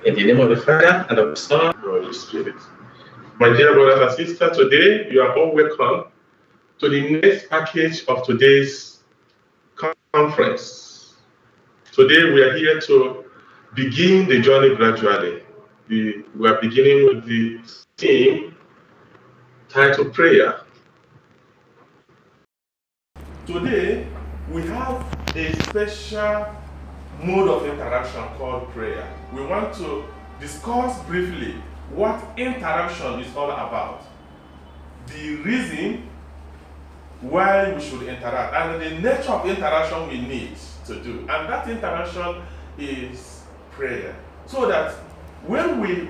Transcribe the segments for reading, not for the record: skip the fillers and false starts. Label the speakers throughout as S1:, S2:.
S1: In the name of the Father, and of the Son, and of the Holy Spirit. My dear brothers and sisters, today you are all welcome to the next package of today's conference. Today we are here to begin the journey gradually. We are beginning with the theme titled Prayer. Today we have a special mode of interaction called prayer. We want to discuss briefly what interaction is all about, the reason why we should interact, and the nature of interaction we need to do. And that interaction is prayer. So that when we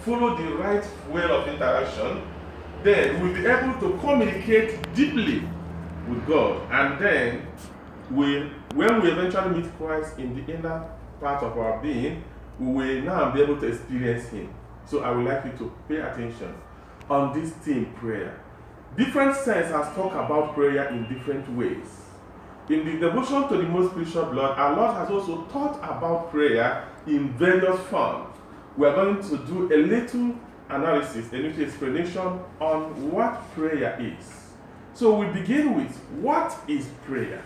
S1: follow the right way of interaction, then we'll be able to communicate deeply with God. And then when we eventually meet Christ in the inner part of our being, we will now be able to experience Him. So I would like you to pay attention on this theme, prayer. Different saints have talked about prayer in different ways. In the devotion to the most precious blood, our Lord has also taught about prayer in various forms. We are going to do a little analysis, a little explanation on what prayer is. So we begin with, what is prayer?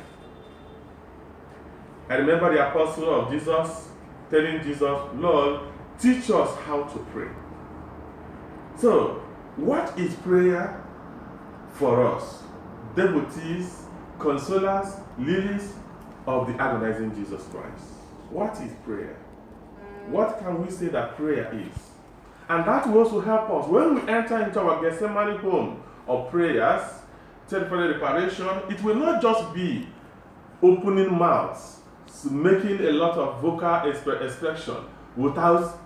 S1: I remember the apostle of Jesus telling Jesus, Lord, teach us how to pray. So, what is prayer for us, devotees, consolers, lilies of the agonizing Jesus Christ? What is prayer? What can we say that prayer is? And that will also help us when we enter into our Gethsemane home of prayers, territorial reparation. It will not just be opening mouths, making a lot of vocal expression without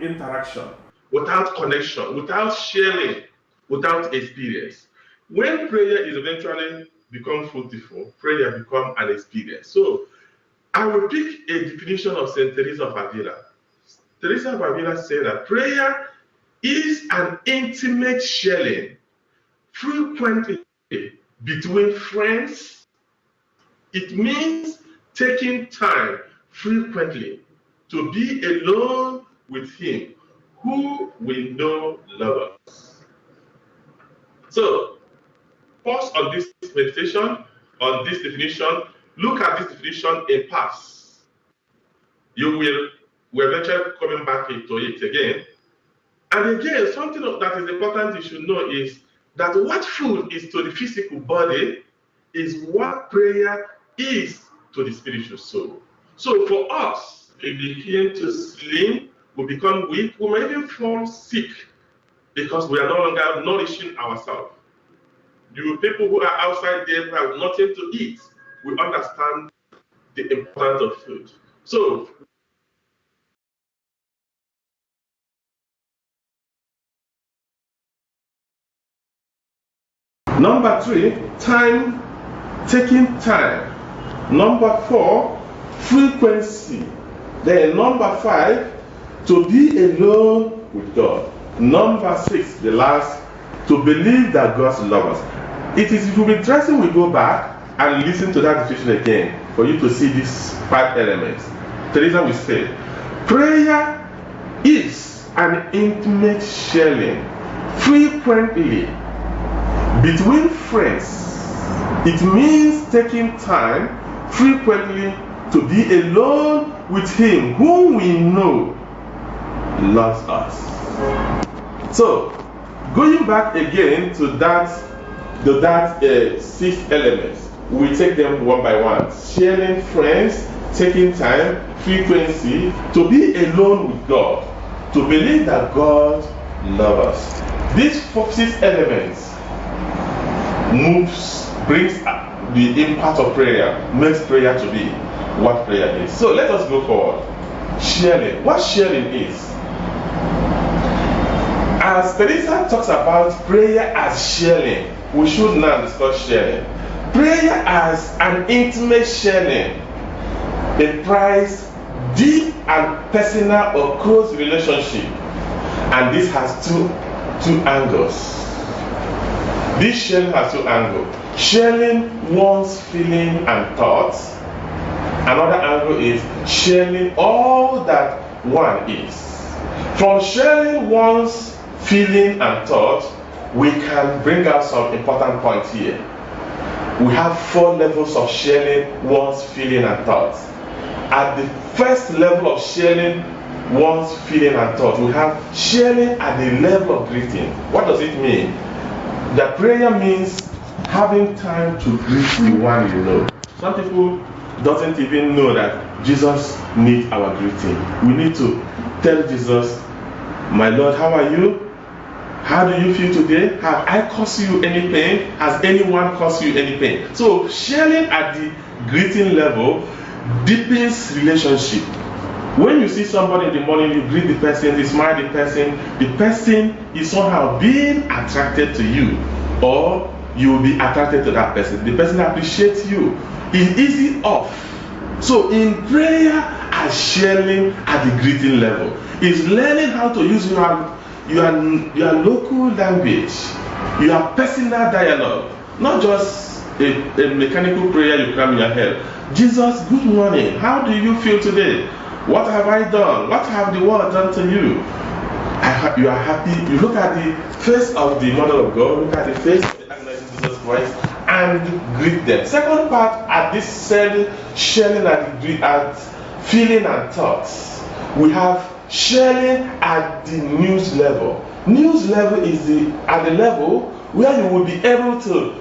S1: interaction, without connection, without sharing, without experience. When prayer is eventually become fruitful, prayer become an experience. So I will pick a definition of Saint Teresa of Avila. Teresa of Avila said that prayer is an intimate sharing frequently between friends. It means taking time frequently to be alone with Him who we know loves us. So, pause on this meditation, on this definition. Look at this definition in parts. We're eventually coming back into it again. And again, something that is important you should know is that what food is to the physical body is what prayer is to the spiritual soul. So for us, if we begin to slim, we become weak, we may even fall sick because we are no longer nourishing ourselves. The people who are outside there who have nothing to eat will understand the importance of food. So number 3, time, taking time. Number 4, frequency. Then number 5, to be alone with God. Number 6, the last, to believe that God loves us. It is, if you'll be interested, we go back and listen to that definition again for you to see these 5 elements. Teresa will say, prayer is an intimate sharing frequently between friends. It means taking time frequently to be alone with Him whom we know loves us. So, going back again to that 6 elements, we take them one by one. Sharing friends, taking time, frequency, to be alone with God, to believe that God loves us. These 6 elements brings the impact of prayer, makes prayer to be what prayer is. So let us go forward. Sharing. What sharing is? As Teresa talks about prayer as sharing, we should now discuss sharing. Prayer as an intimate sharing implies deep and personal or close relationship, and this has two angles. This sharing has 2 angles. Sharing one's feeling and thoughts. Another angle is sharing all that one is. From sharing one's feeling and thought, we can bring out some important points here. We have 4 levels of sharing one's feeling and thoughts. At the first level of sharing one's feeling and thought, we have sharing at the level of greeting. What does it mean? The prayer means having time to greet the one you know. Some people doesn't even know that Jesus needs our greeting. We need to tell Jesus, my Lord, how are you? How do you feel today? Have I caused you any pain? Has anyone caused you any pain? So sharing at the greeting level deepens relationship. When you see somebody in the morning, you greet the person, you smile the person is somehow being attracted to you, or you will be attracted to that person. The person appreciates you. It's easy off. So in prayer and sharing at the greeting level is learning how to use your local language, your personal dialogue, not just a mechanical prayer you cram in your head. Jesus, good morning. How do you feel today? What have I done? What have the world done to you? You are happy. You look at the face of the Mother of God, look at the face of the agonizing Jesus Christ, and greet them. Second part, at this sharing at feeling and thoughts, we have sharing at the news level. News level is at the level where you will be able to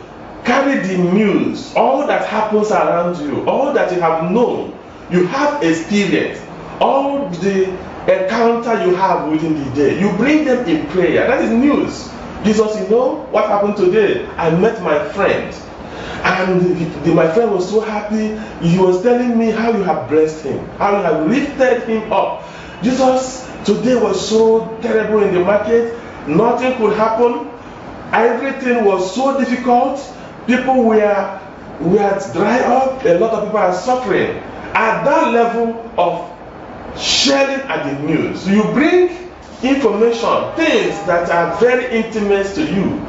S1: carry the news, all that happens around you, all that you have known, you have experience, all the encounter you have within the day, you bring them in prayer. That is news. Jesus, you know what happened today? I met my friend, and my friend was so happy. He was telling me how you have blessed him, how you have lifted him up. Jesus, today was so terrible in the market. Nothing could happen. Everything was so difficult. People were dry up. A lot of people are suffering. At that level of sharing at the news, you bring information, things that are very intimate to you,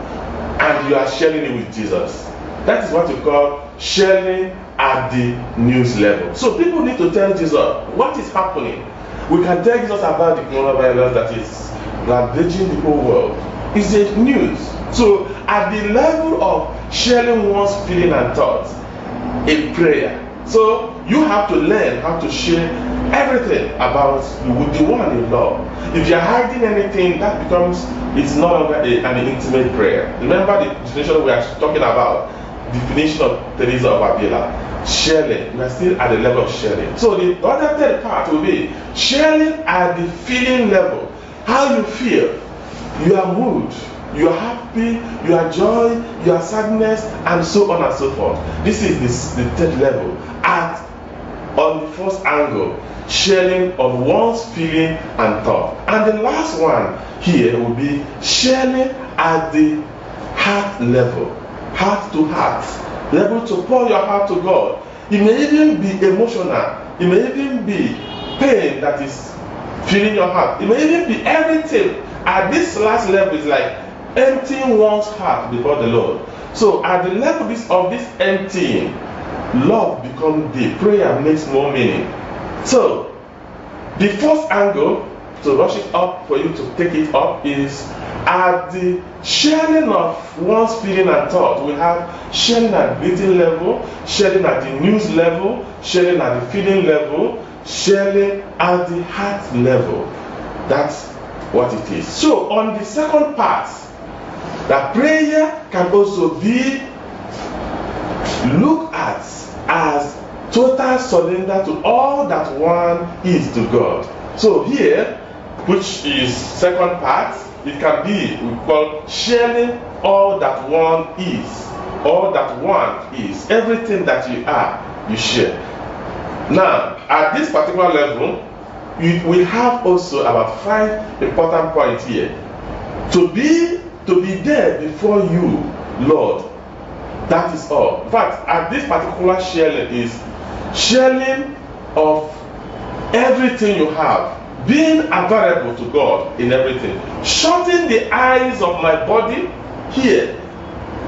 S1: and you are sharing it with Jesus. That is what you call sharing at the news level. So people need to tell Jesus what is happening. We can tell Jesus about the coronavirus that is ravaging the whole world. It's the news. So at the level of sharing one's feeling and thoughts in prayer, so you have to learn how to share everything about with the one you love. If you're hiding anything, that becomes, it's no longer an intimate prayer. Remember the definition we are talking about, definition of Teresa of Avila. Sharing, we are still at the level of sharing. So the other third part will be sharing at the feeling level. How you feel, your mood, your happy, your joy, your sadness, and so on and so forth. This is the third level. On the first angle, sharing of one's feeling and thought. And the last one here will be sharing at the heart level, heart to heart, level to pour your heart to God. It may even be emotional. It may even be pain that is filling your heart. It may even be everything. At this last level, is like emptying one's heart before the Lord. So at the level of this emptying, love becomes deep. Prayer makes more meaning. So the first angle to rush it up for you to take it up is at the sharing of one's feeling and thought. We have sharing at greeting level, sharing at the news level, sharing at the feeling level, sharing at the heart level. That's what it is. So on the second part, the prayer can also be looked at as total surrender to all that one is to God. So here, which is second part, it can be, we call sharing all that one is. All that one is. Everything that you are, you share. Now, at this particular level, we have also about 5 important points here. To be there before you, Lord, that is all. In fact, at this particular sharing is sharing of everything you have, being available to God in everything. Shutting the eyes of my body here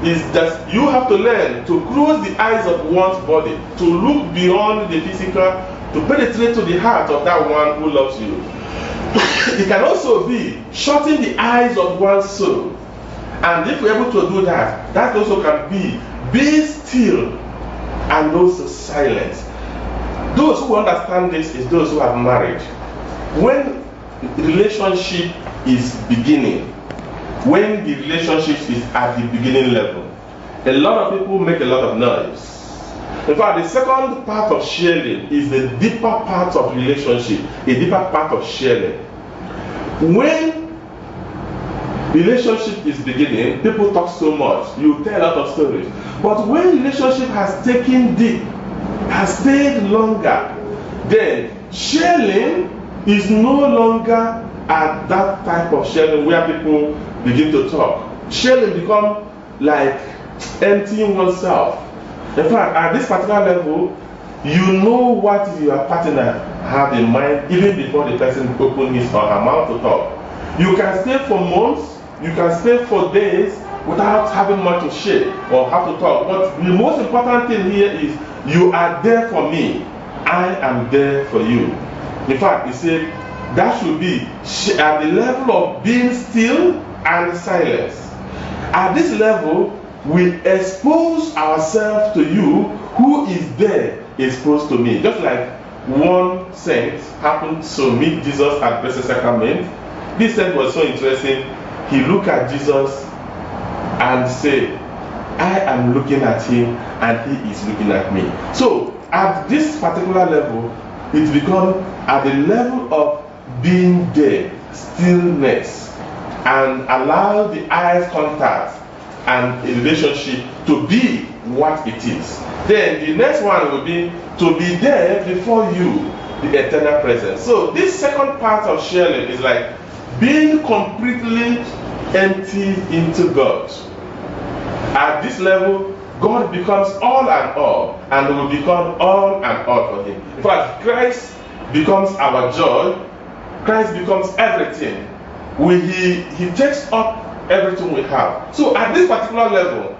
S1: is that you have to learn to close the eyes of one's body, to look beyond the physical, to penetrate to the heart of that one who loves you. It can also be shutting the eyes of one's soul. And if we're able to do that, that also can be still and also silent. Those who understand this is those who have married. When relationship is beginning, when the relationship is at the beginning level, a lot of people make a lot of noise. In fact, the second part of sharing is the deeper part of relationship, a deeper part of sharing. When relationship is beginning, people talk so much, you tell a lot of stories. But when relationship has taken deep, has stayed longer, then sharing is no longer at that type of sharing where people begin to talk. Sharing becomes like emptying oneself. In fact, at this particular level, you know what your partner have in mind even before the person opens his or her mouth to talk. You can stay for months, you can stay for days without having much to share or have to talk. But the most important thing here is you are there for me, I am there for you. In fact, he said that should be at the level of being still and silence. At this level, we expose ourselves to you who is there exposed to me. Just like one saint happened to meet Jesus at Blessed Sacrament. This saint was so interesting. He looked at Jesus and said, I am looking at him and he is looking at me. So at this particular level, it becomes at the level of being there, stillness, and allow the eyes contact and a relationship to be what it is. Then the next one will be to be there before you, the eternal presence. So this second part of sharing is like being completely empty into God. At this level, God becomes all and will become all and all for him. In fact, Christ becomes our joy. Christ becomes everything. He takes up everything we have. So at this particular level,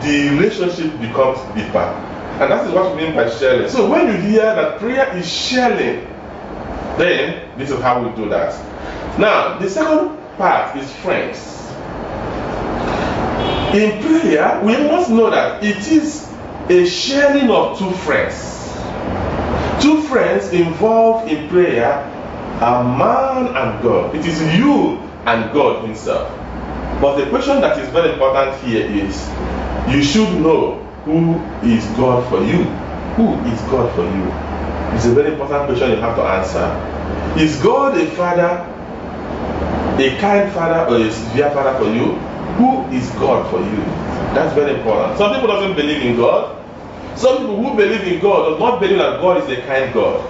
S1: the relationship becomes deeper. And that is what we mean by sharing. So when you hear that prayer is sharing, then this is how we do that. Now, the second part is friends. In prayer, we must know that it is a sharing of two friends. Two friends involved in prayer are man and God. It is you and God himself. But the question that is very important here is, you should know who is God for you. Who is God for you? It's a very important question you have to answer. Is God a father, a kind father, or a severe father for you? Who is God for you? That's very important. Some people don't believe in God. Some people who believe in God do not believe that God is a kind God.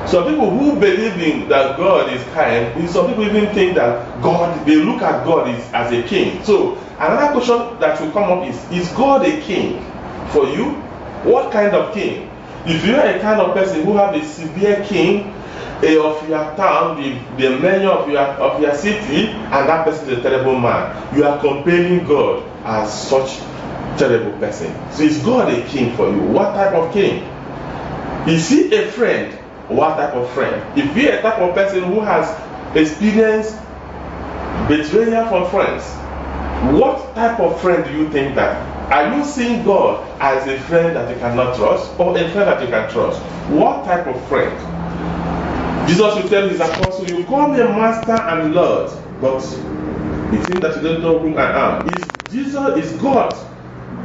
S1: Some people who believe in that God is kind, some people even think that God, they look at God as a king. So another question that will come up is God a king for you? What kind of king? If you are a kind of person who have a severe king of your town, the mayor of your city, and that person is a terrible man, you are comparing God as such terrible person. So is God a king for you? What type of king? Is he a friend? What type of friend? If you're a type of person who has experienced betrayal from friends, what type of friend do you think that? Are you seeing God as a friend that you cannot trust, or a friend that you can trust? What type of friend? Jesus will tell his apostles, you call me a master and Lord, but it seems that you don't know whom I am. Is God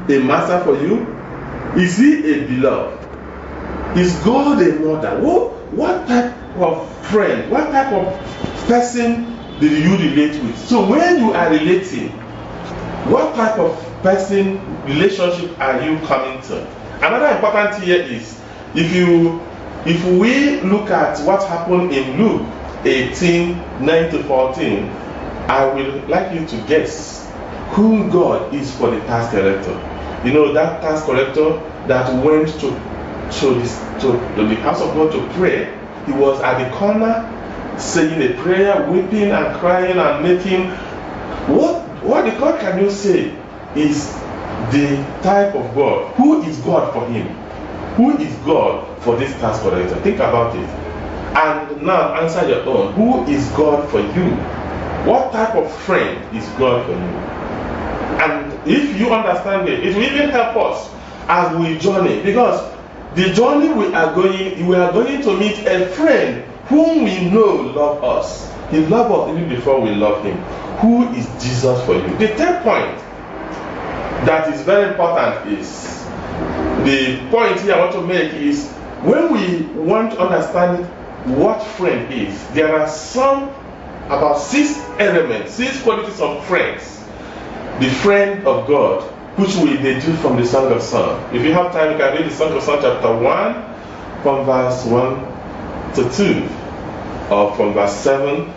S1: a master for you? Is he a beloved? Is God a mother? What type of friend, what type of person did you relate with? So when you are relating, what type of person, relationship are you coming to? Another important here is, if we look at what happened in Luke 18:9-14, I will like you to guess who God is for the tax collector. You know, that tax collector that went to the house of God to pray. He was at the corner saying a prayer, weeping and crying and making. What the God can you say is the type of God? Who is God for him? Who is God for this task collector? Think about it. And now answer your own. Who is God for you? What type of friend is God for you? And if you understand it, it will even help us as we journey, because the journey we are going to meet a friend whom we know loves us. He loves us even before we love him. Who is Jesus for you? The third point that is very important is, the point here I want to make is, when we want to understand what friend is, there are about 6 elements, 6 qualities of friends. The friend of God, which we deduce from the Song of Songs. If you have time, you can read the Song of Songs chapter 1 from verse 1 to 2, or from verse 7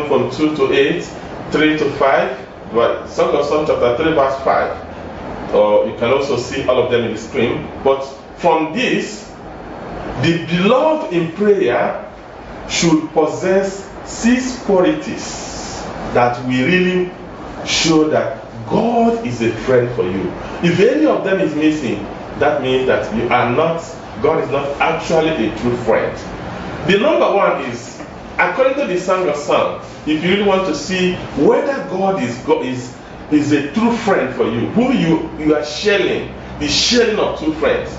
S1: from 2 to 8, 3 to 5, but Song of Songs chapter 3 verse 5. Or you can also see all of them in the screen. But from this, the beloved in prayer should possess 6 qualities that we really show that God is a friend for you. If any of them is missing, that means that God is not actually a true friend. The number one is, according to the Song of Songs, if you really want to see whether God is a true friend for you, who you are sharing, the sharing of true friends,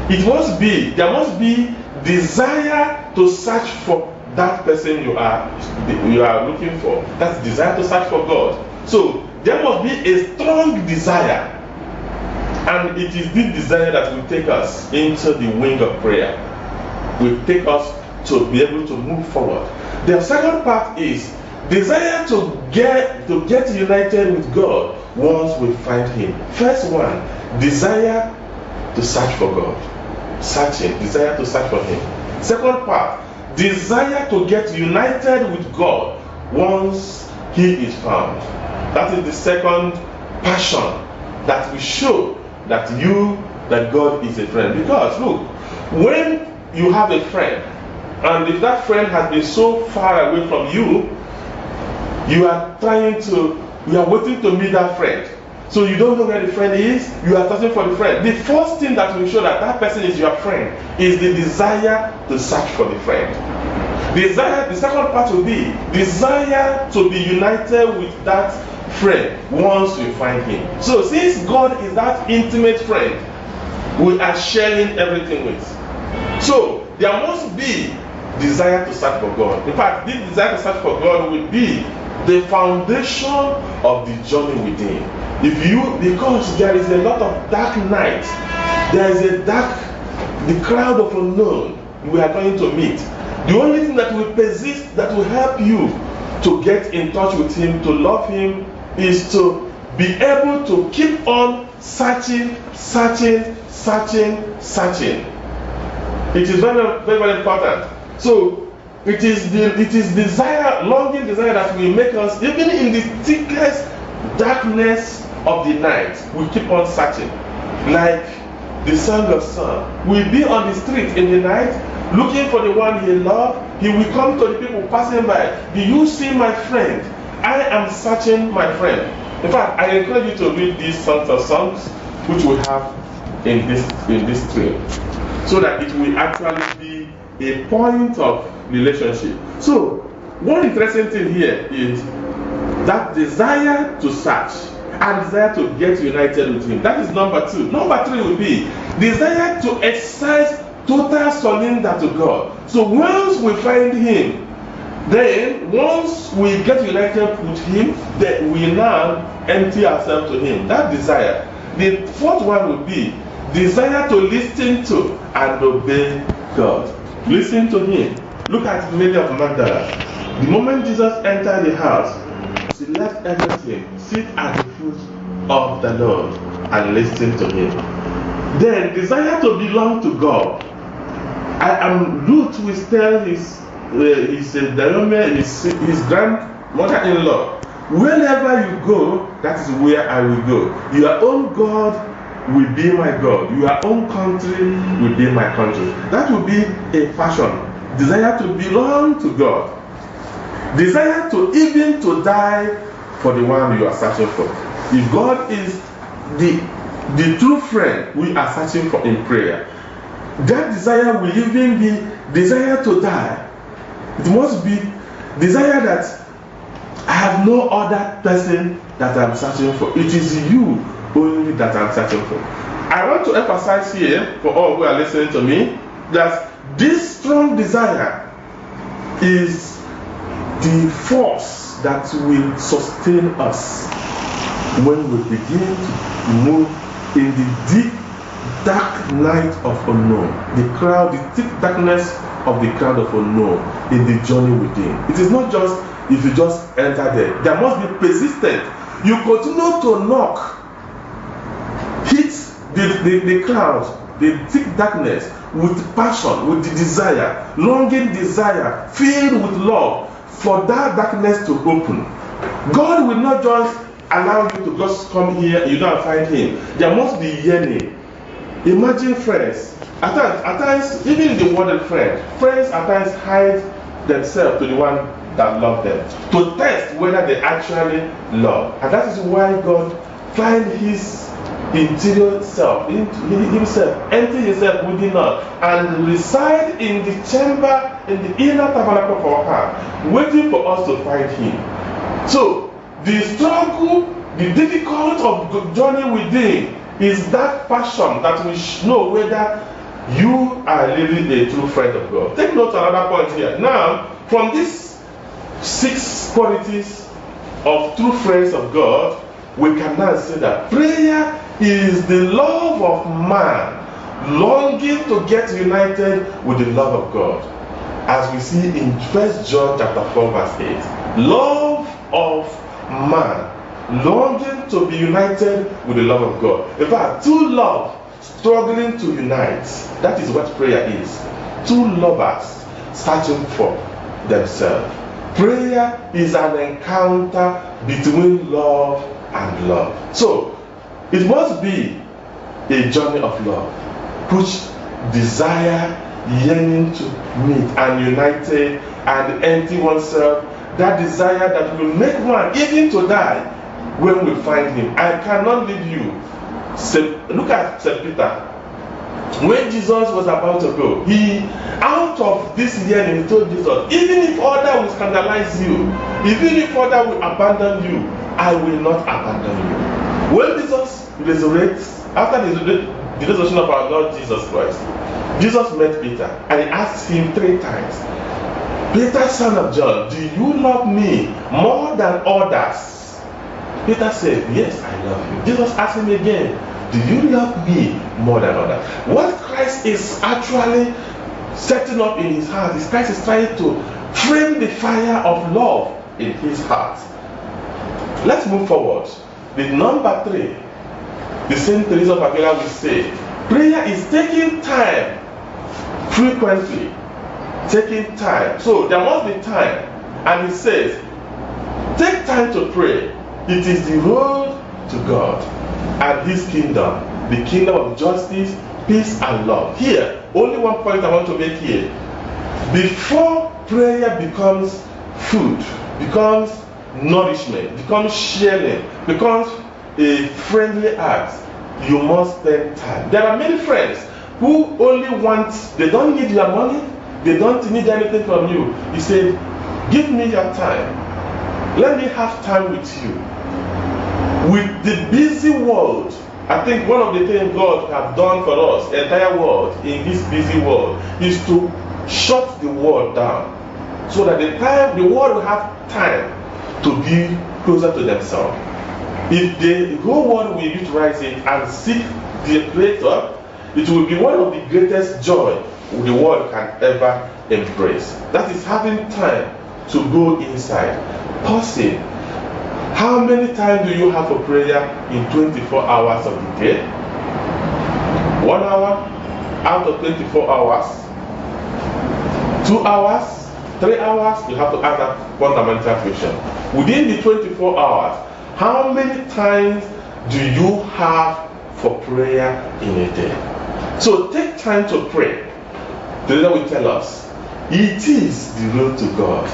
S1: there must be desire to search for that person you are looking for. That's desire to search for God. So there must be a strong desire, and it is this desire that will take us into the wing of prayer, will take us to be able to move forward. The second part is desire to get united with God once we find him. First one, desire to search for God. Searching, desire to search for him. Second part, desire to get united with God once he is found. That is the second passion that will show that God is a friend. Because look, when you have a friend, and if that friend has been so far away from you, you are waiting to meet that friend. So you don't know where the friend is, you are searching for the friend. The first thing that will show that person is your friend is the desire to search for the friend. The second part will be desire to be united with that friend once we find him. So since God is that intimate friend we are sharing everything with, so there must be desire to search for God. In fact, this desire to search for God will be the foundation of the journey with him. Because there is a lot of dark night, there is the crowd of unknown we are going to meet. The only thing that will persist, that will help you to get in touch with him, to love him, is to be able to keep on searching. It is very, very, very important. So it is desire, longing desire, that will make us, even in the thickest darkness of the night, we keep on searching. Like the Song of Songs, we'll be on the street in the night looking for the one he loved. He will come to the people passing by. Do you see my friend? I am searching my friend. In fact, I encourage you to read these Songs of Songs, which we have in this stream, so that it will actually be a point of relationship. So one interesting thing here is that desire to search and desire to get united with him. That is number 2. Number 3 will be desire to exercise total surrender to God. So once we find him, then once we get united with him, then we now empty ourselves to him. That desire. The fourth one will be desire to listen to and obey God. Listen to him. Look at Mary of Magdala. The moment Jesus entered the house, she left everything, sit at the foot of the Lord and listen to him. Then desire to belong to God. Ruth will tell his grandmother-in-law, wherever you go, that is where I will go. Your own God will be my God. Your own country will be my country. That will be a passion. Desire to belong to God. Desire to even to die for the one you are searching for. If God is the true friend we are searching for in prayer, that desire will even be desire to die. It must be desire that I have no other person that I'm searching for. It is you only that I'm searching for. I want to emphasize here, for all who are listening to me, that this strong desire is the force that will sustain us when we begin to move in the deep dark night of unknown, the thick darkness of the crowd of unknown, in the journey within. It is not just if you just enter there must be persistent. You continue to knock, hit the crowd, the thick darkness, with passion, with the desire, longing desire, filled with love for that darkness to open. God will not just allow you to just come here and you don't find Him. There must be yearning. Imagine friends. At times, even in the word friends at times hide themselves to the one that love them, to test whether they actually love. And that is why God finds His interior self, Himself, empty Himself within us, and reside in the chamber, in the inner tabernacle of our heart, waiting for us to find Him. So, the struggle, the difficult of journey within is that passion that we know whether you are really a true friend of God. Take note of another point here. Now, from these 6 qualities of true friends of God, we can now say that prayer is the love of man longing to get united with the love of God. As we see in 1 John chapter 4 verse 8. Love of man longing to be united with the love of God. In fact, two love struggling to unite. That is what prayer is. Two lovers searching for themselves. Prayer is an encounter between love and love. So, it must be a journey of love, which desire, yearning to meet and united and empty oneself. That desire that will make one even to die when we find Him. I cannot leave you. Look at St. Peter. When Jesus was about to go, he, out of this yearning, he told Jesus, even if other will scandalize you, even if other will abandon you, I will not abandon you. When Jesus resurrects, after the resurrection of our Lord Jesus Christ, Jesus met Peter and he asked him 3 times, Peter, son of John, do you love me more than others? Peter said, yes, I love you. Jesus asked him again, do you love me more than others? What Christ is actually setting up in his heart is Christ is trying to frame the fire of love in his heart. Let's move forward. The number 3, the Saint Teresa of Avila will say, prayer is taking time, frequently taking time. So there must be time. And he says, take time to pray. It is the road to God and His kingdom, the kingdom of justice, peace, and love. Here, only one point I want to make here. Before prayer becomes food, becomes nourishment, becomes sharing, becomes a friendly act, you must spend time. There are many friends who only want, they don't need your money, they don't need anything from you. He said, give me your time. Let me have time with you. With the busy world, I think one of the things God has done for us, the entire world, in this busy world, is to shut the world down. So that the world will have time to be closer to themselves. If the whole world will utilize it and seek the Creator, it will be one of the greatest joy the world can ever embrace. That is having time to go inside, pausing. How many times do you have for prayer in 24 hours of the day? 1 hour out of 24 hours? 2 hours? 3 hours? You have to ask that fundamental question. Within the 24 hours, how many times do you have for prayer in a day? So take time to pray. The Lord will tell us, it is the road to God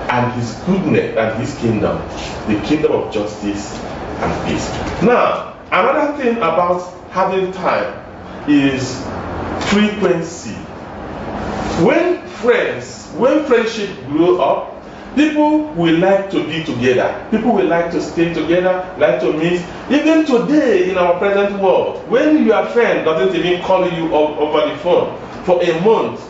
S1: and His goodness and His kingdom, the kingdom of justice and peace. Now, another thing about having time is frequency. When friendship grow up, people will like to be together. People will like to stay together, like to meet. Even today in our present world, when your friend doesn't even call you over the phone for a month,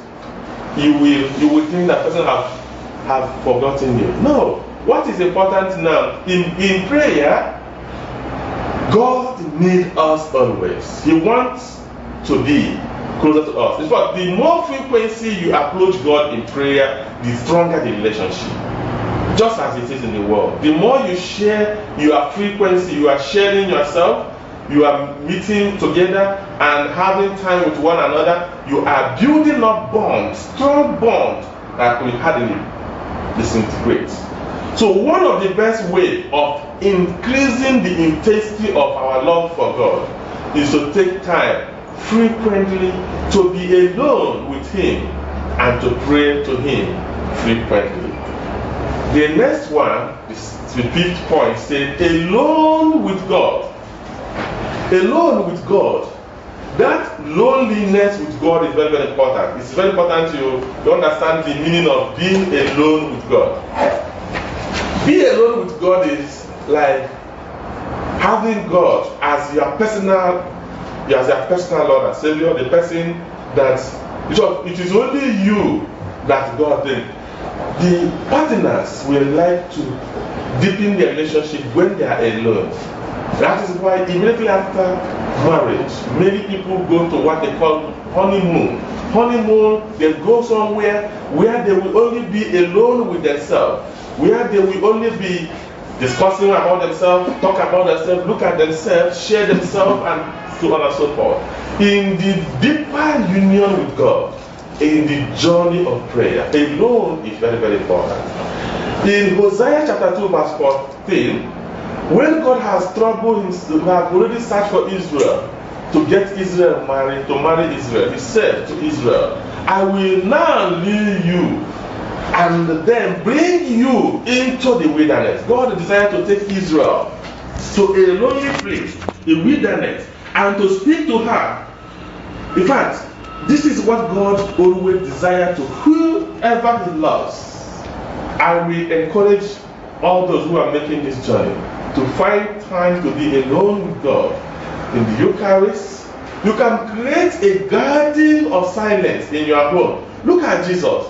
S1: you will think that person have forgotten you. No. What is important now in prayer? God needs us always. He wants to be closer to us. In fact, the more frequency you approach God in prayer, the stronger the relationship. Just as it is in the world. The more you share your frequency, you are sharing yourself, you are meeting together and having time with one another, you are building up bonds, strong bonds that will hardly disintegrate. So one of the best ways of increasing the intensity of our love for God is to take time frequently to be alone with Him and to pray to Him frequently. The next one, the fifth point, says alone with God. Alone with God. That loneliness with God is very, very important. It's very important to understand the meaning of being alone with God. Being alone with God is like having God as your personal Lord and Savior, the person that it is only you that God thinks. The partners will like to deepen their relationship when they are alone. That is why immediately after marriage, many people go to what they call honeymoon. Honeymoon, they go somewhere where they will only be alone with themselves, where they will only be discussing about themselves, talk about themselves, look at themselves, share themselves, and so on and so forth. In the deeper union with God, in the journey of prayer, alone is very, very important. In Hosea chapter 2 verse 14, when God has troubled him, we have already searched for Israel to get Israel married, to marry Israel. He said to Israel, I will now lead you and then bring you into the wilderness. God desired to take Israel to a lonely place, a wilderness, and to speak to her. In fact, this is what God always desires to whoever He loves. I will encourage all those who are making this journey to find time to be alone with God. In the Eucharist, you can create a garden of silence in your home. Look at Jesus.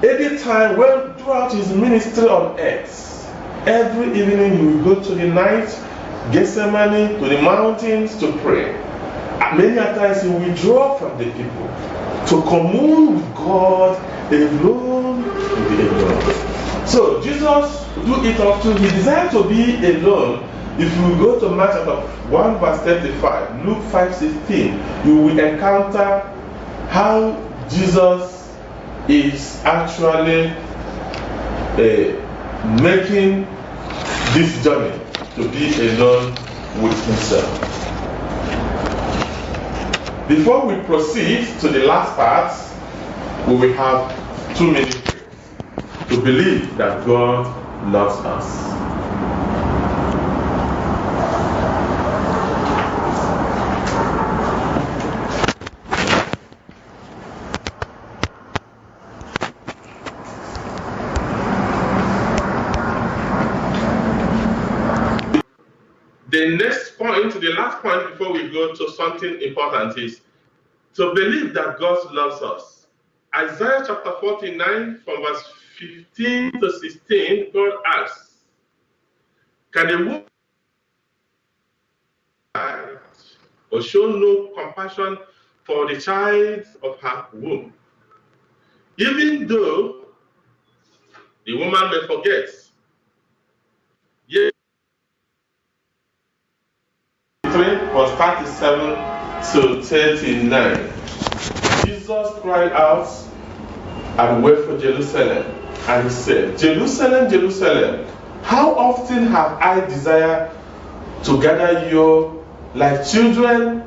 S1: Any time throughout His ministry on earth, every evening He will go to the night, Gethsemane, to the mountains to pray. Many times He will withdraw from the people to commune with God alone in the alone. So Jesus do it up to He desired to be alone. If you go to Matthew 1 verse 35, Luke 5:16, you will encounter how Jesus is actually making this journey to be alone with Himself. Before we proceed to the last part, we will have 2 minutes to believe that God loves us. The next point, the last point before we go to something important is to believe that God loves us. Isaiah chapter 49 from verse 15 to 16, God asks, can a woman or show no compassion for the child of her womb? Even though the woman may forget, yet verse 37 to 39. Jesus cried out and wept for Jerusalem, and He said, Jerusalem, Jerusalem, how often have I desired to gather you like children,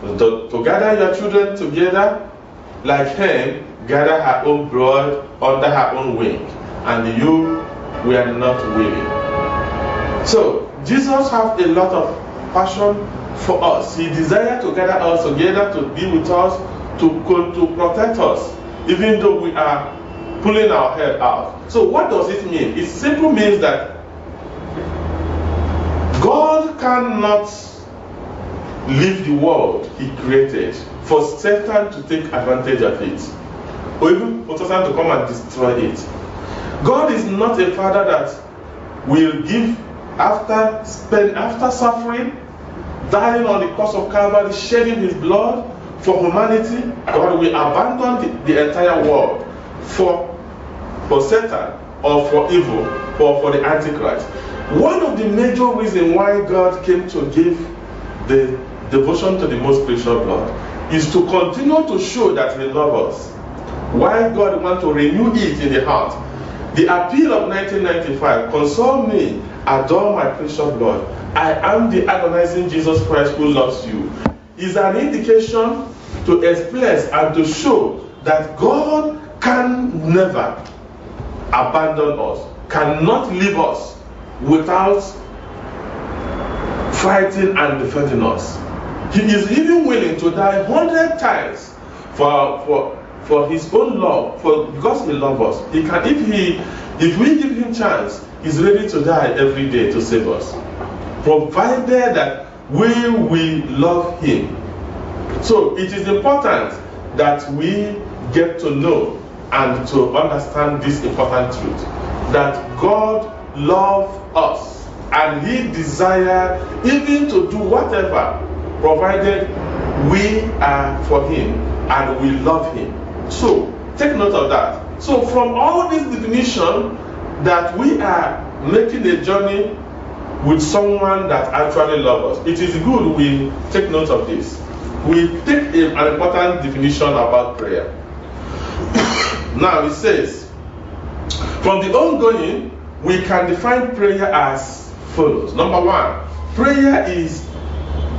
S1: to gather your children together, like hen gather her own brood under her own wing, and you were not willing. So Jesus has a lot of passion for us. He desired to gather us together, to be with us, to protect us, even though we are pulling our head out. So what does it mean? It simply means that God cannot leave the world He created for Satan to take advantage of it, or even for Satan to come and destroy it. God is not a Father that will give after suffering, dying on the cross of Calvary, shedding His blood for humanity. God will abandon the entire world for Satan or for evil or for the Antichrist. One of the major reasons why God came to give the devotion to the most precious blood is to continue to show that He loves us. Why God wants to renew it in the heart. The appeal of 1995, console me, adore my precious blood. I am the agonizing Jesus Christ who loves you, is an indication to express and to show that God can never abandon us, cannot leave us without fighting and defending us. He is even willing to die 100 times for His own love, because He loves us. He can, if we give Him chance, He's ready to die every day to save us, provided that we will love Him. So it is important that we get to know and to understand this important truth, that God loves us and He desires even to do whatever, provided we are for Him and we love Him. So take note of that. So from all this definition, that we are making a journey with someone that actually loves us, it is good we take note of this. We take an important definition about prayer. Now it says, from the ongoing, we can define prayer as follows. Number one, prayer is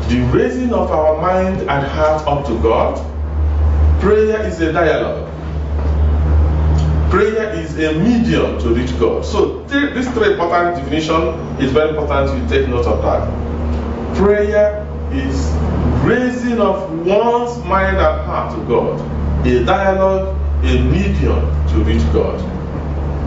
S1: the raising of our mind and heart up to God. Prayer is a dialogue. Prayer is a medium to reach God. So these three important definitions is very important you take note of that. Prayer is raising of one's mind and heart to God. A dialogue, a medium to reach God.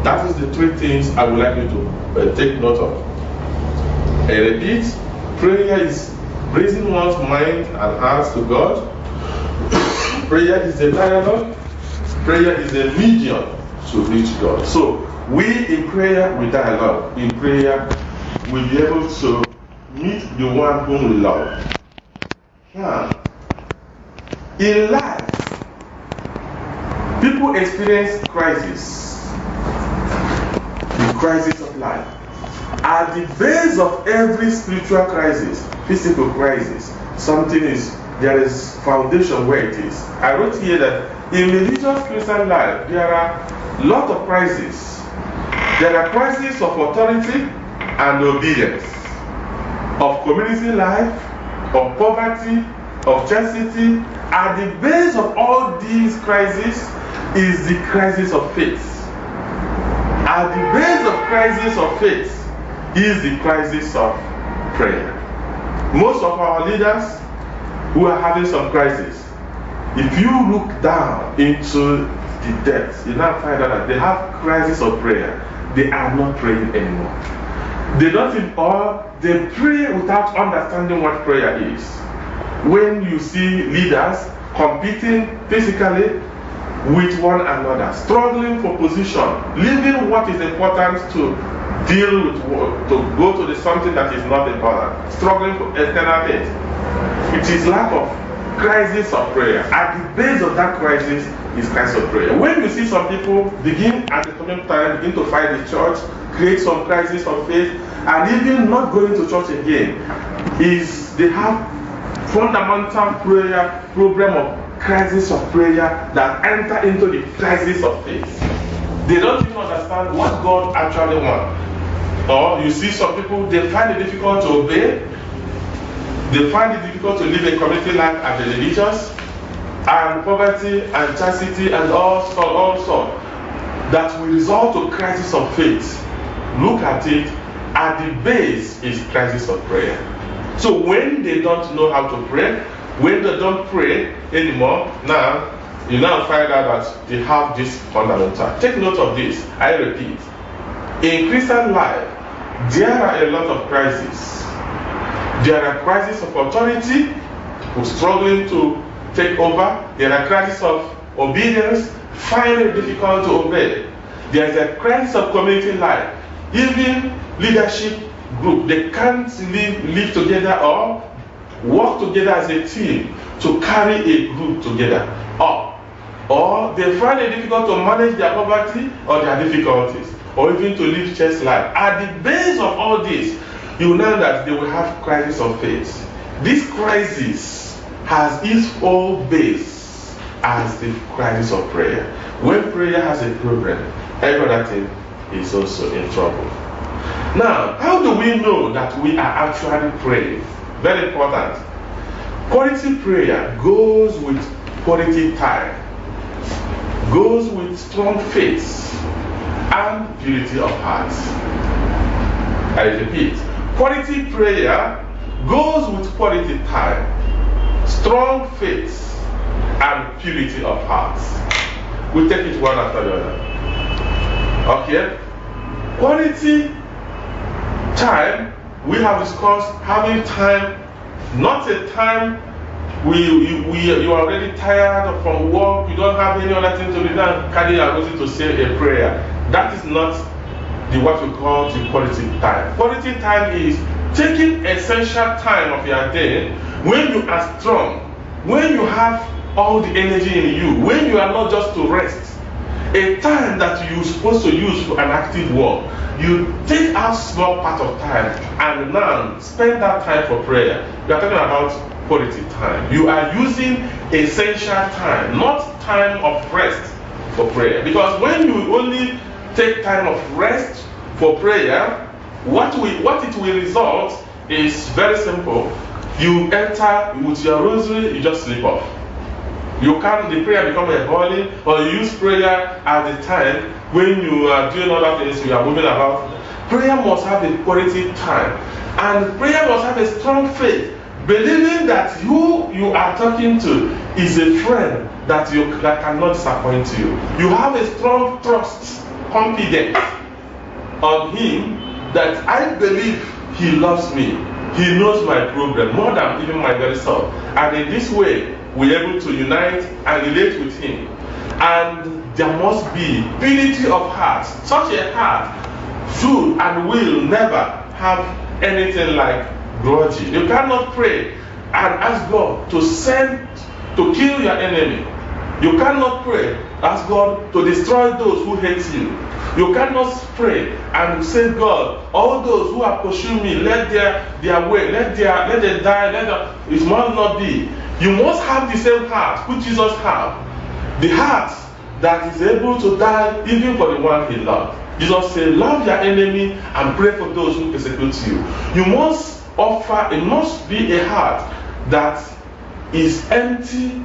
S1: That is the three things I would like you to take note of. I repeat, prayer is raising one's mind and heart to God. Prayer is a dialogue. Prayer is a medium to reach God. So we in prayer, we dialogue. In prayer, we'll be able to meet the one whom we love. Now, in life, people experience crisis. The crisis of life. At the base of every spiritual crisis, physical crisis, there is foundation where it is. I wrote here that in religious Christian life, there are a lot of crises. There are crises of authority and obedience, of community life, of poverty, of chastity. At the base of all these crises is the crisis of faith. At the base of crisis of faith is the crisis of prayer. Most of our leaders who are having some crisis, if you look down into the depths, you now find out that they have crisis of prayer. They are not praying anymore. They pray without understanding what prayer is. When you see leaders competing physically with one another, struggling for position, leaving what is important to deal with, to go to something that is not important, struggling for external things, it is lack of crisis of prayer. At the base of that crisis is crisis of prayer. When you see some people begin at the same time begin to fight the church, create some crisis of faith, and even not going to church again, they have fundamental prayer problem of crisis of prayer that enter into the crisis of faith. They don't even understand what God actually wants. Or you see some people, they find it difficult to obey. They find it difficult to live a community life as the religious, and poverty and chastity and all sorts that will result to crisis of faith. Look at it, at the base is crisis of prayer. So when they don't know how to pray, When they don't pray anymore, now you now find out that they have this fundamental. Take note of this. I repeat. In Christian life, there are a lot of crises. There are crises of authority, who struggling to take over. There are crises of obedience, finding it difficult to obey. There is a crisis of community life. Even leadership group, they can't live together or work together as a team to carry a group together. Or they find it difficult to manage their poverty or their difficulties, or even to live church life. At the base of all this, you know that they will have crisis of faith. This crisis has its own base as the crisis of prayer. When prayer has a problem, every other thing is also in trouble. Now, how do we know that we are actually praying? Very important. Quality prayer goes with quality time, goes with strong faith and purity of heart. I repeat, quality prayer goes with quality time, strong faith and purity of heart. We take it one after the other. Okay? Quality time, we have discussed having time, not a time you are already tired from work, you don't have any other thing to do than carry your rosary to say a prayer. That is not what we call the quality time. Quality time is taking essential time of your day when you are strong, when you have all the energy in you, when you are not just to rest. A time that you're supposed to use for an active work, you take out small part of time and now spend that time for prayer. We are talking about quality time. You are using essential time, not time of rest for prayer. Because when you only take time of rest for prayer, what it will result is very simple. You enter with your rosary, you just sleep off. The prayer become a burden, or you use prayer at the time when you are doing other things, you are moving about. Prayer must have a quality time, and prayer must have a strong faith, believing that who you are talking to is a friend that cannot disappoint you. You have a strong trust, confidence on him that I believe he loves me. He knows my problem more than even my very self. And in this way, we're able to unite and relate with him. And there must be purity of heart. Such a heart should and will never have anything like grudging. You cannot pray and ask God to kill your enemy. You cannot pray, ask God to destroy those who hate you. You cannot pray and say, God, all those who are pursuing me, let their way, let them die, it must not be. You must have the same heart which Jesus had. The heart that is able to die even for the one he loved. Jesus said, love your enemy and pray for those who persecute you. You must offer, it must be a heart that is empty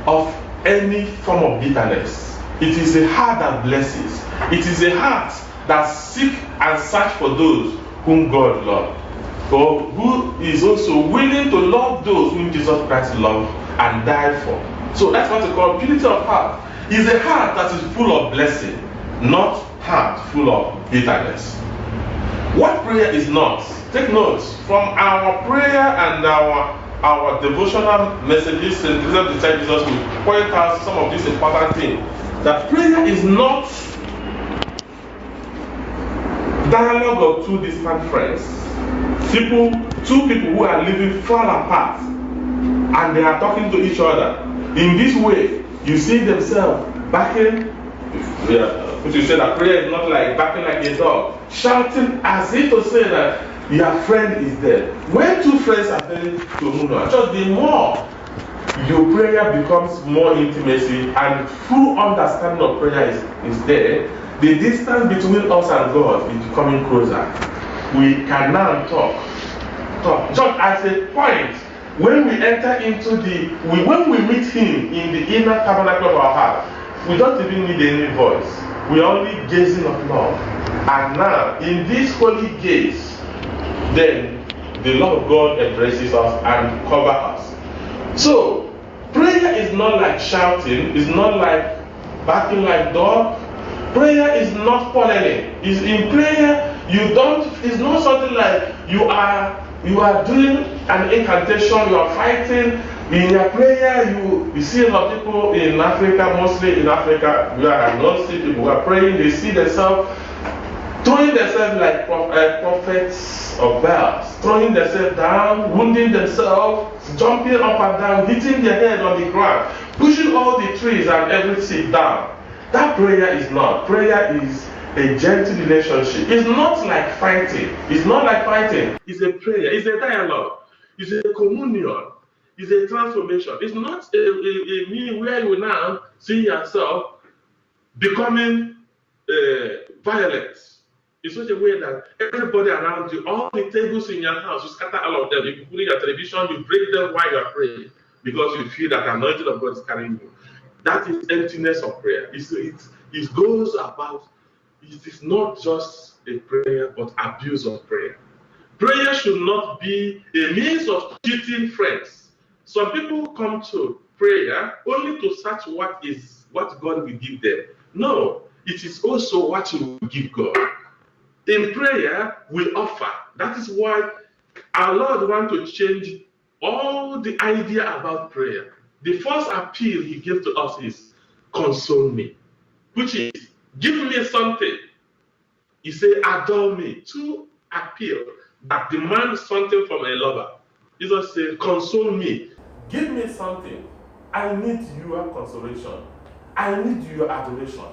S1: of any form of bitterness. It is a heart that blesses. It is a heart that seeks and searches for those whom God loves, or who is also willing to love those whom Jesus Christ loved and died for. So that's what we call purity of heart. It's a heart that is full of blessing, not heart full of bitterness. What prayer is not? Take notes from our prayer and our devotional messages in the Church Jesus will point out some of these important things. That prayer is not dialogue of two distant friends. Two people who are living far apart and they are talking to each other. In this way, you see themselves backing. Which you say that prayer is not like backing like a dog, shouting as if to say that your friend is there. When two friends are praying to move on, just the more your prayer becomes more intimacy and full understanding of prayer is there, the distance between us and God is becoming closer. We can now talk. Just as a point, when we enter into when we meet him in the inner tabernacle of our heart, we don't even need any voice. We are only gazing of love. And now, in this holy gaze, then the love of God embraces us and covers us. So, prayer is not like shouting, it's not like barking like dog. Prayer is not quarreling. Is in prayer, it's not something like you are doing an incantation, you are fighting. In your prayer, you see a lot of people in Africa, mostly in Africa, where I don't see people who are praying, they see themselves throwing themselves like prophets of Baal, throwing themselves down, wounding themselves, jumping up and down, hitting their head on the ground, pushing all the trees and everything down. That prayer is not. Prayer is a gentle relationship. It's not like fighting. It's not like fighting. It's a prayer. It's a dialogue. It's a communion. It's a transformation. It's not a mean where you now see yourself becoming violent. In such a way that everybody around you, all the tables in your house, you scatter all of them. You put in your television, you break them while you are praying because you feel that the anointing of God is carrying you. That is emptiness of prayer. It goes about, it is not just a prayer, but abuse of prayer. Prayer should not be a means of cheating friends. Some people come to prayer only to search what God will give them. No, it is also what you will give God. In prayer, we offer. That is why our Lord wants to change all the idea about prayer. The first appeal he gave to us is, console me, which is, give me something. He said, adore me. Two appeal that demand something from a lover. Jesus said, console me. Give me something. I need your consolation. I need your adoration.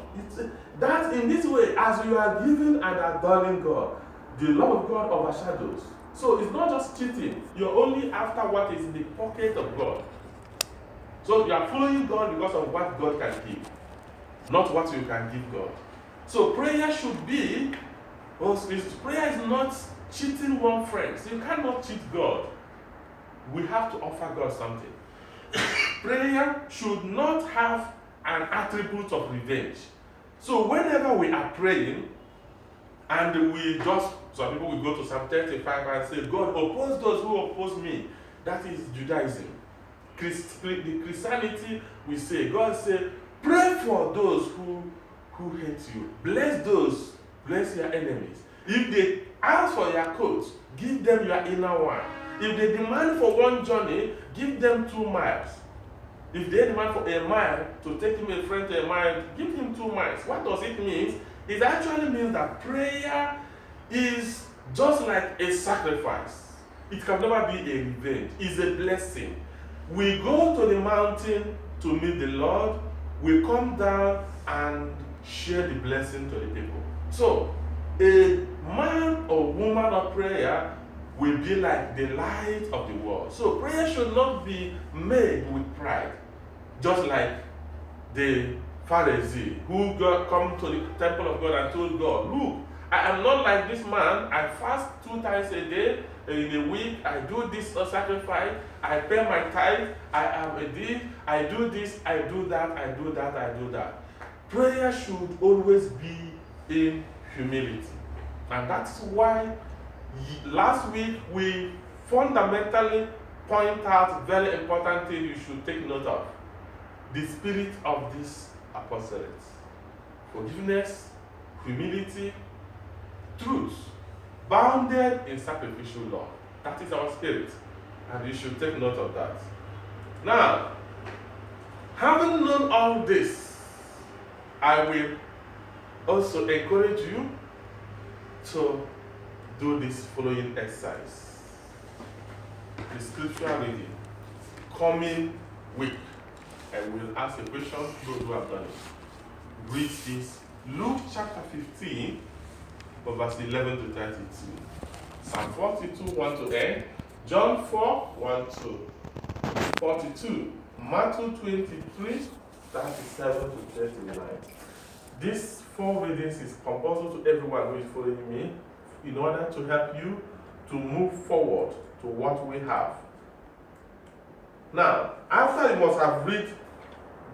S1: That in this way, as you are giving and adoring God, the love of God overshadows. So it's not just cheating. You're only after what is in the pocket of God. So you are following God because of what God can give, not what you can give God. So prayer should be, prayer is not cheating one friend. So you cannot cheat God. We have to offer God something. Prayer should not have an attribute of revenge. So whenever we are praying, and some people will go to Psalm 35 and say, God, oppose those who oppose me. That is Judaism. The Christianity, we say, God said, pray for those who hate you. Bless your enemies. If they ask for your coat, give them your inner one. If they demand for one journey, give them 2 miles. If they demand for a mile, to take him a friend to a mile, give him 2 miles. What does it mean? It actually means that prayer is just like a sacrifice. It can never be a revenge. It's a blessing. We go to the mountain to meet the Lord. We come down and share the blessing to the people. So, a man or woman of prayer will be like the light of the world. So prayer should not be made with pride. Just like the Pharisee who come to the temple of God and told God, look, I am not like this man. I fast 2 times a day in a week. I do this sacrifice. I pay my tithe. I am a this. I do this. I do that. I do that. I do that. Prayer should always be in humility. And that's why last week we fundamentally point out very important thing you should take note of. The spirit of this apostolate. Forgiveness, humility, truth, bounded in sacrificial love. That is our spirit. And you should take note of that. Now, having known all this, I will also encourage you to do this following exercise. The scripture reading, coming week. I will ask a question to those who have done it. Read this. Luke chapter 15, verse 11 to 32. Psalm 42, 1 to end. John 4, 1 to 42. Matthew 23, 37 to 39. These 4 readings is compulsory to everyone who is following me in order to help you to move forward to what we have. Now, after you must have read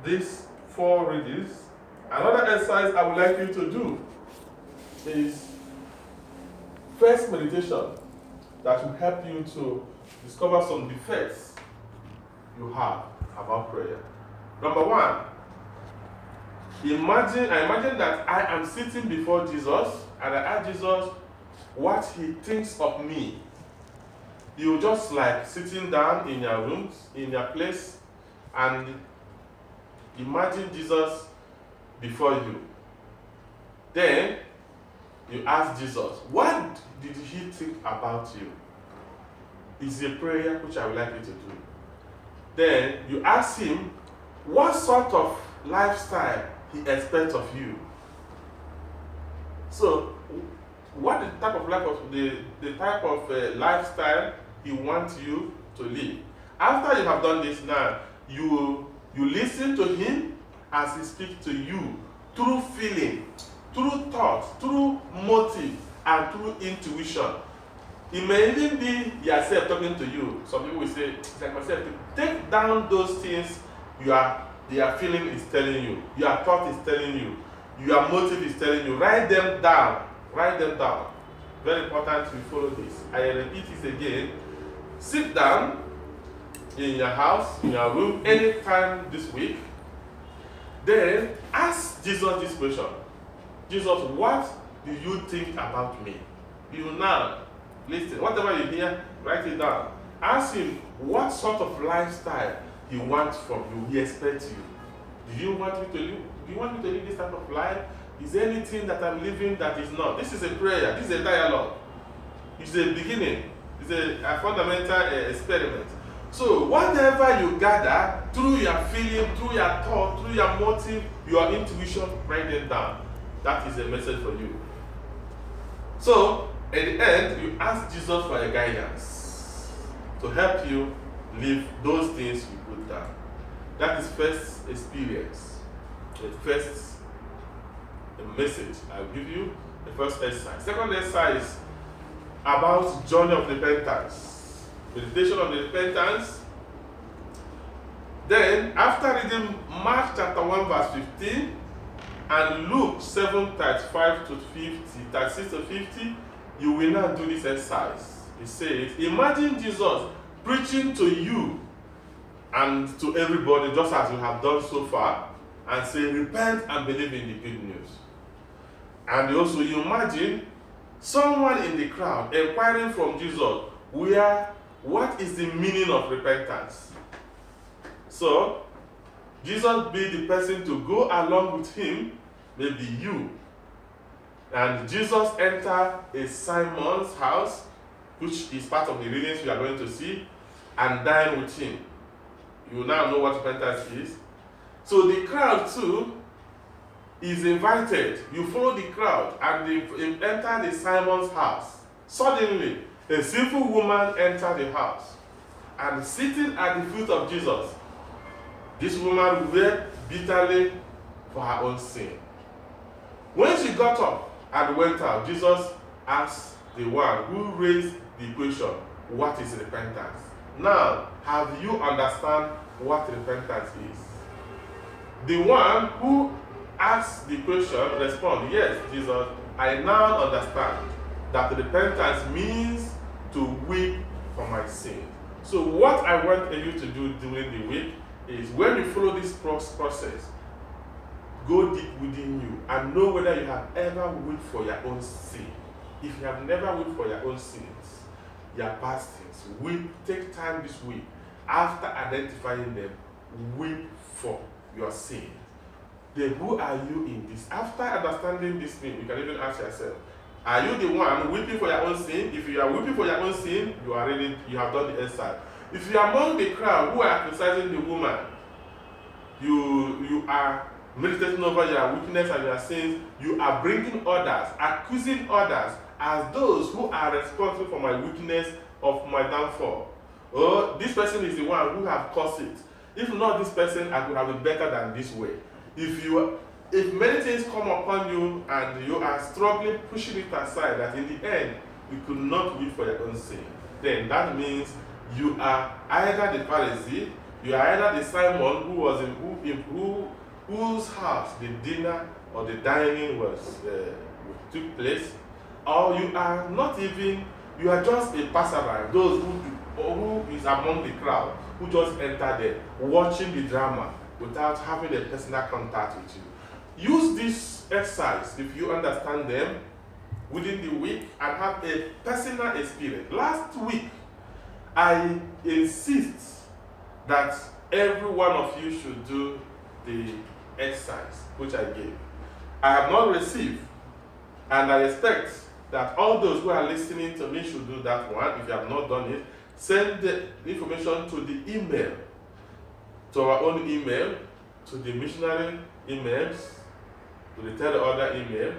S1: these 4 readings, another exercise I would like you to do is first meditation that will help you to discover some defects you have about prayer. Number one, I imagine that I am sitting before Jesus and I ask Jesus what he thinks of me. You just like sitting down in your rooms, in your place, and imagine Jesus before you. Then you ask Jesus, what did he think about you? It's a prayer which I would like you to do. Then you ask him what sort of lifestyle he expects of you. So, what the type of life of the type of lifestyle he wants you to live. After you have done this now, you listen to him as he speaks to you through feeling, through thought, through motive, and through intuition. It may even be yourself talking to you. Some people will say, it's like myself, take down those things your feeling is telling you, your thought is telling you, your motive is telling you. Write them down. Write them down. Very important to follow this. I repeat it again. Sit down in your house, in your room, anytime this week. Then ask Jesus this question. Jesus, what do you think about me? You now listen. Whatever you hear, write it down. Ask him what sort of lifestyle he wants from you, he expects you. Do you want me to live? Do you want me to live this type of life? Is there anything that I'm living that is not? This is a prayer. This is a dialogue. It's a beginning. It's a fundamental experiment. So whatever you gather through your feeling, through your thought, through your motive, your intuition, write them down. That is a message for you. So at the end, you ask Jesus for a guidance to help you live those things you put down. That is first experience. The first message I'll give you, the first exercise. Second exercise about journey of repentance. Meditation on the repentance. Then, after reading Mark chapter 1 verse 15 and Luke 7, 35 to 50, 36 to 50, you will now do this exercise. It says, imagine Jesus preaching to you and to everybody just as you have done so far and say, repent and believe in the good news. And also you imagine someone in the crowd inquiring from Jesus, what is the meaning of repentance? So, Jesus be the person to go along with him, maybe you. And Jesus enter a Simon's house, which is part of the readings we are going to see, and dine with him. You now know what repentance is. So the crowd too is invited. You follow the crowd and they enter the Simon's house. Suddenly, a sinful woman entered the house and sitting at the feet of Jesus. This woman wept bitterly for her own sin. When she got up and went out, Jesus asked the one who raised the question, what is repentance? Now, have you understand what repentance is? The one who asked the question responded, yes, Jesus, I now understand that repentance means to weep for my sin. So what I want you to do during the week is when you follow this process, go deep within you and know whether you have ever wept for your own sin. If you have never wept for your own sins, your past sins, weep, take time this week. After identifying them, weep for your sin. Then who are you in this? After understanding this thing, you can even ask yourself, are you the one weeping for your own sin? If you are weeping for your own sin, you have done the exercise. If you are among the crowd who are criticizing the woman, you are meditating over your weakness and your sins, you are bringing others, accusing others as those who are responsible for my weakness, of my downfall. Oh, this person is the one who have caused it. If not this person, I could have been better than this way. If many things come upon you and you are struggling, pushing it aside, that in the end, you could not weep for your own sin, then that means you are either the Pharisee, you are either the Simon whose house the dinner or the dining took place, or you are not even, you are just a passerby, those who is among the crowd, who just enter there, watching the drama without having a personal contact with you. Use this exercise if you understand them within the week and have a personal experience. Last week, I insist that every one of you should do the exercise which I gave. I have not received, and I expect that all those who are listening to me should do that one. If you have not done it, send the information to the email, to our own email, to the missionary emails, to the tell other email,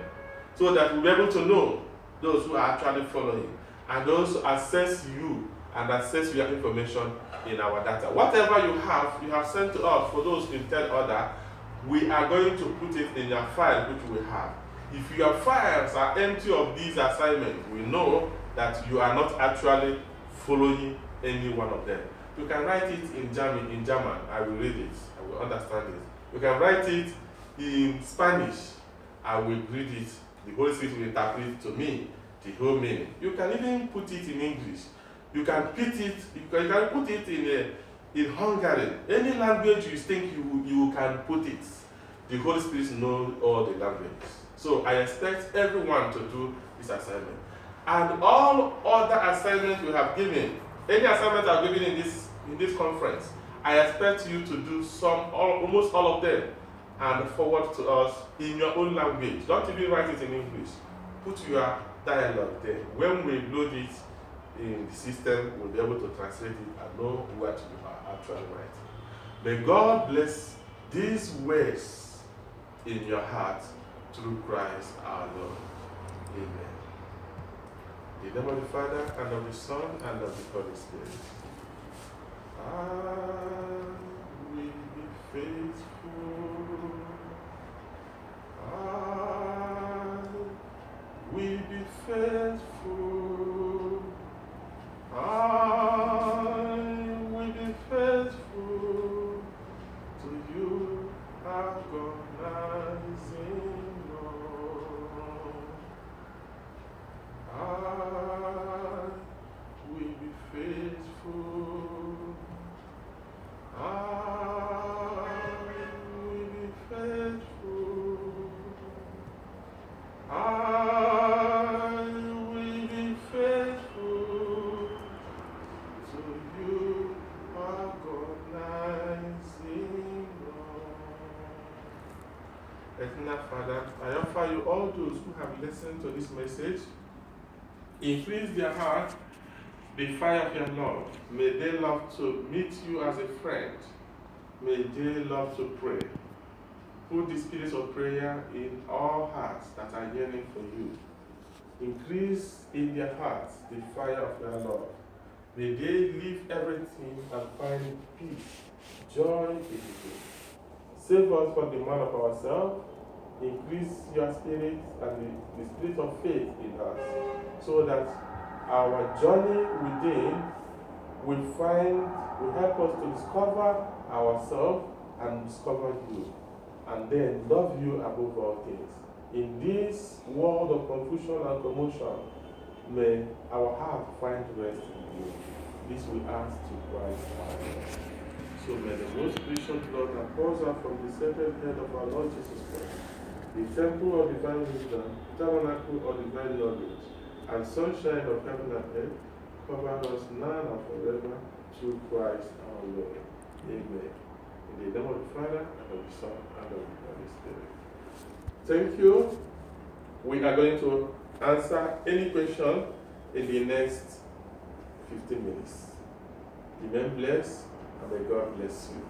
S1: so that we'll be able to know those who are actually following and those access you and access your information in our data. Whatever you have sent to us for those in tell other, we are going to put it in your file which we have. If your files are empty of these assignments, we know that you are not actually following any one of them. You can write it in German, I will read it, I will understand it. You can write it in Spanish, I will read it. The Holy Spirit will interpret to me the whole meaning. You can even put it in English. You can put it in Hungarian. Any language you think you can put it. The Holy Spirit knows all the languages. So I expect everyone to do this assignment. And all other assignments we have given, any assignment I've given in this conference, I expect you to do almost all of them and forward to us in your own language. Don't even write it in English. Put your dialogue there. When we load it in the system, we'll be able to translate it and know what you are actually writing. May God bless these words in your heart through Christ our Lord. Amen. In the name of the Father, and of the Son, and of the Holy Spirit. I will be faithful. I will be faithful. I will be faithful to you, agonizing Lord. I will be faithful. I will be faithful. I will be faithful to you, agonizing Lord. Eternal Father, I offer you all those who have listened to this message. Increase their heart, the fire of your love. May they love to meet you as a friend. May they love to pray. Put the spirit of prayer in all hearts that are yearning for you. Increase in their hearts the fire of your love. May they leave everything and find peace, joy in it. Save us from the man of ourselves. Increase your spirit and the spirit of faith in us, so that our journey within will help us to discover ourselves and discover you, and then love you above all things. In this world of confusion and commotion, may our heart find rest in you. This we ask to Christ our Lord. So may the most gracious Lord that pours out from the sacred head of our Lord Jesus Christ, the temple of divine wisdom, tabernacle of divine knowledge, and sunshine of heaven and earth, cover us now and forever through Christ our Lord. Amen. In the name of the Father, and of the Son, and of the Holy Spirit. Thank you. We are going to answer any question in the next 15 minutes. Remain blessed, and may God bless you.